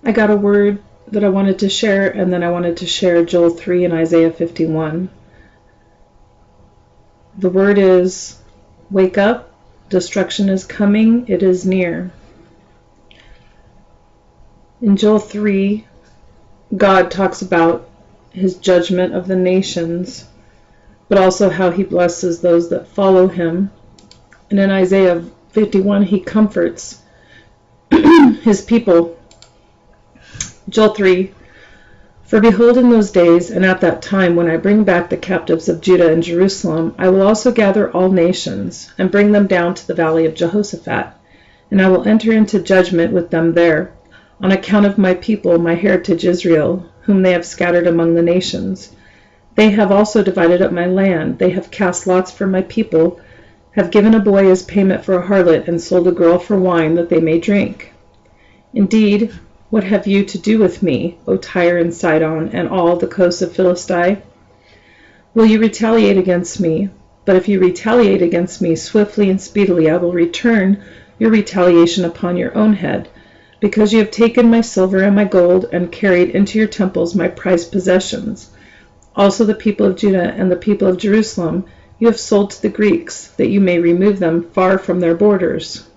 I got a word that I wanted to share, and then I wanted to share Joel 3 and Isaiah 51. The word is, wake up, destruction is coming, it is near. In Joel 3, God talks about his judgment of the nations, but also how he blesses those that follow him. And in Isaiah 51, he comforts his people. Joel 3, for behold, in those days and at that time, when I bring back the captives of Judah and Jerusalem, I will also gather all nations and bring them down to the valley of Jehoshaphat, and I will enter into judgment with them there, on account of my people, my heritage Israel, whom they have scattered among the nations. They have also divided up my land. They have cast lots for my people, have given a boy as payment for a harlot, and sold a girl for wine that they may drink. Indeed, what have you to do with me, O Tyre and Sidon, and all the coasts of Philistia? Will you retaliate against me? But if you retaliate against me swiftly and speedily, I will return your retaliation upon your own head, because you have taken my silver and my gold, and carried into your temples my prized possessions. Also the people of Judah and the people of Jerusalem you have sold to the Greeks, that you may remove them far from their borders.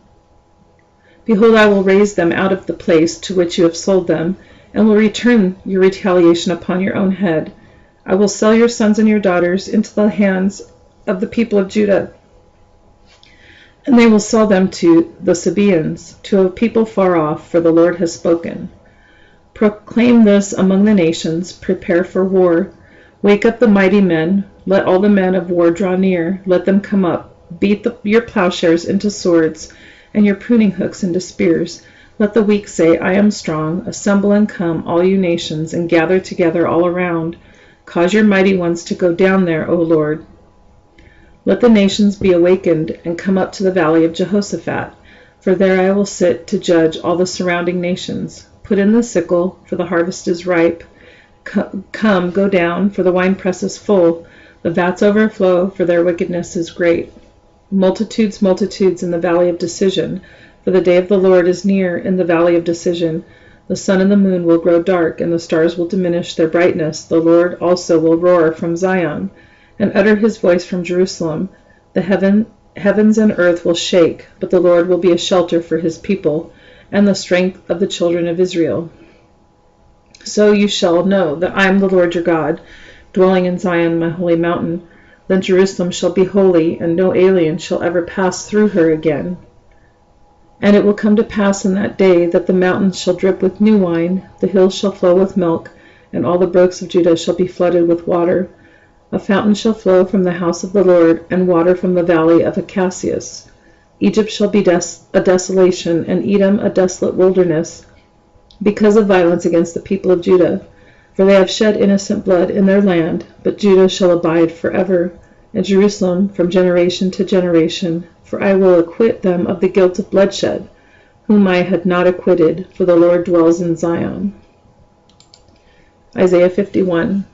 Behold, I will raise them out of the place to which you have sold them, and will return your retaliation upon your own head. I will sell your sons and your daughters into the hands of the people of Judah, and they will sell them to the Sabaeans, to a people far off, for the Lord has spoken. Proclaim this among the nations, prepare for war. Wake up the mighty men, let all the men of war draw near, let them come up. Beat your plowshares into swords, and your pruning hooks into spears. Let the weak say, I am strong. Assemble and come, all you nations, and gather together all around. Cause your mighty ones to go down there, O Lord. Let the nations be awakened, and come up to the valley of Jehoshaphat, for there I will sit to judge all the surrounding nations. Put in the sickle, for the harvest is ripe. Come, go down, for the winepress is full. The vats overflow, for their wickedness is great. Multitudes, multitudes in the valley of decision, for the day of the Lord is near in the valley of decision. The sun and the moon will grow dark, and the stars will diminish their brightness. The Lord also will roar from Zion, and utter his voice from Jerusalem. The heavens and earth will shake, but the Lord will be a shelter for his people, and the strength of the children of Israel. So you shall know that I am the Lord your God, dwelling in Zion, my holy mountain. Then Jerusalem shall be holy, and no alien shall ever pass through her again. And it will come to pass in that day that the mountains shall drip with new wine, the hills shall flow with milk, and all the brooks of Judah shall be flooded with water. A fountain shall flow from the house of the Lord, and water from the valley of Acacias. Egypt shall be a desolation, and Edom a desolate wilderness, because of violence against the people of Judah. For they have shed innocent blood in their land, but Judah shall abide forever, and Jerusalem from generation to generation. For I will acquit them of the guilt of bloodshed, whom I had not acquitted, for the Lord dwells in Zion. Isaiah 51.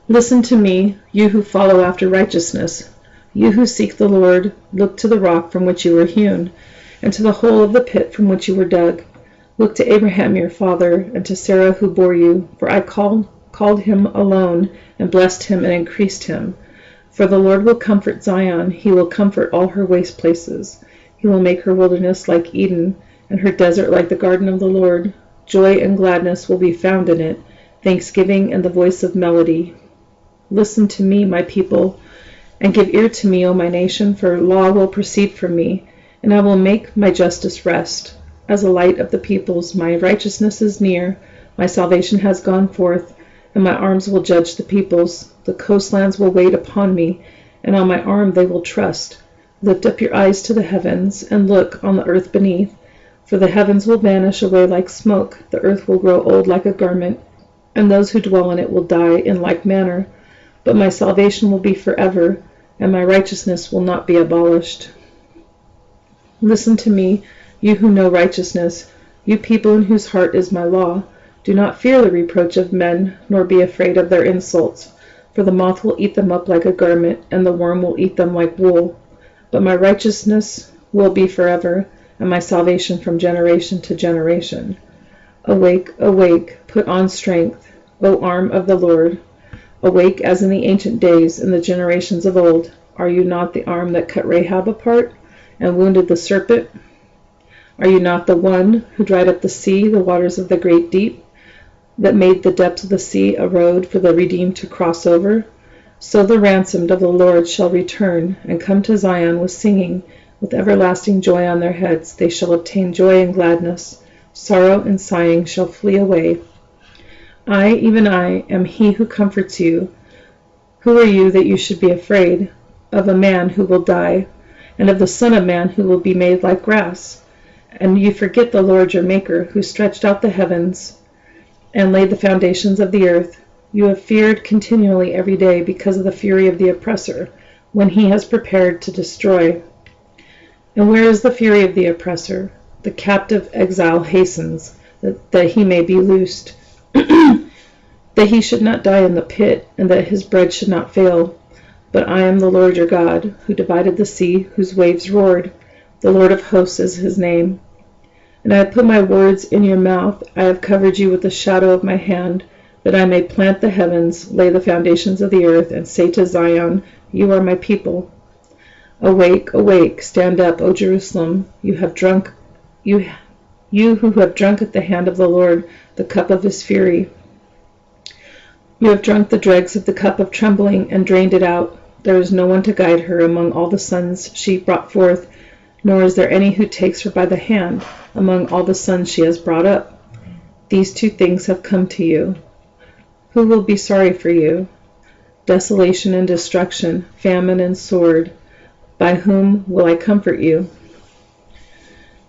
Listen to me, you who follow after righteousness. You who seek the Lord, look to the rock from which you were hewn, and to the hole of the pit from which you were dug. Look to Abraham your father, and to Sarah who bore you, for I called him alone, and blessed him and increased him. For the Lord will comfort Zion, he will comfort all her waste places. He will make her wilderness like Eden, and her desert like the garden of the Lord. Joy and gladness will be found in it, thanksgiving and the voice of melody. Listen to me, my people, and give ear to me, O my nation, for law will proceed from me, and I will make my justice rest. As a light of the peoples, my righteousness is near, my salvation has gone forth, and my arms will judge the peoples. The coastlands will wait upon me, and on my arm they will trust. Lift up your eyes to the heavens, and look on the earth beneath, for the heavens will vanish away like smoke, the earth will grow old like a garment, and those who dwell in it will die in like manner. But my salvation will be forever, and my righteousness will not be abolished. Listen to me, you who know righteousness, you people in whose heart is my law. Do not fear the reproach of men, nor be afraid of their insults, for the moth will eat them up like a garment, and the worm will eat them like wool. But my righteousness will be forever, and my salvation from generation to generation. Awake, awake, put on strength, O arm of the Lord. Awake as in the ancient days, in the generations of old. Are you not the arm that cut Rahab apart and wounded the serpent? Are you not the one who dried up the sea, the waters of the great deep, that made the depths of the sea a road for the redeemed to cross over? So the ransomed of the Lord shall return and come to Zion with singing, with everlasting joy on their heads. They shall obtain joy and gladness. Sorrow and sighing shall flee away. I, even I, am he who comforts you. Who are you that you should be afraid of a man who will die, and of the Son of Man who will be made like grass? And you forget the Lord your Maker, who stretched out the heavens and laid the foundations of the earth. You have feared continually every day because of the fury of the oppressor, when he has prepared to destroy. And where is the fury of the oppressor? The captive exile hastens, that he may be loosed, that he should not die in the pit, and that his bread should not fail. But I am the Lord your God, who divided the sea, whose waves roared. The Lord of hosts is his name. And I have put my words in your mouth. I have covered you with the shadow of my hand, that I may plant the heavens, lay the foundations of the earth, and say to Zion, you are my people. Awake, awake, stand up, O Jerusalem. You who have drunk at the hand of the Lord the cup of his fury. You have drunk the dregs of the cup of trembling and drained it out. There is no one to guide her among all the sons she brought forth, nor is there any who takes her by the hand among all the sons she has brought up. These two things have come to you. Who will be sorry for you? Desolation and destruction, famine and sword. By whom will I comfort you?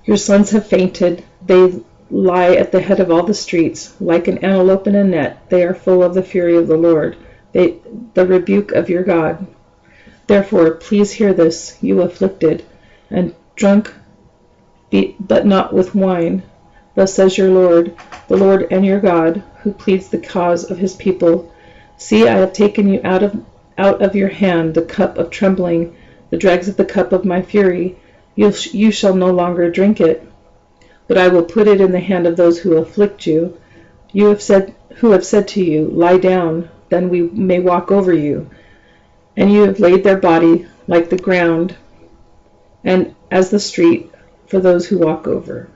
Your sons have fainted. They lie at the head of all the streets. Like an antelope in a net, they are full of the fury of the Lord, the rebuke of your God. Therefore, please hear this, you afflicted, and drunk, but not with wine. Thus says your Lord, the Lord and your God, who pleads the cause of his people. See, I have taken you out of your hand the cup of trembling, the dregs of the cup of my fury. You shall no longer drink it, but I will put it in the hand of those who afflict you. Who have said to you, lie down, then we may walk over you. And you have laid their body like the ground, and as the street for those who walk over.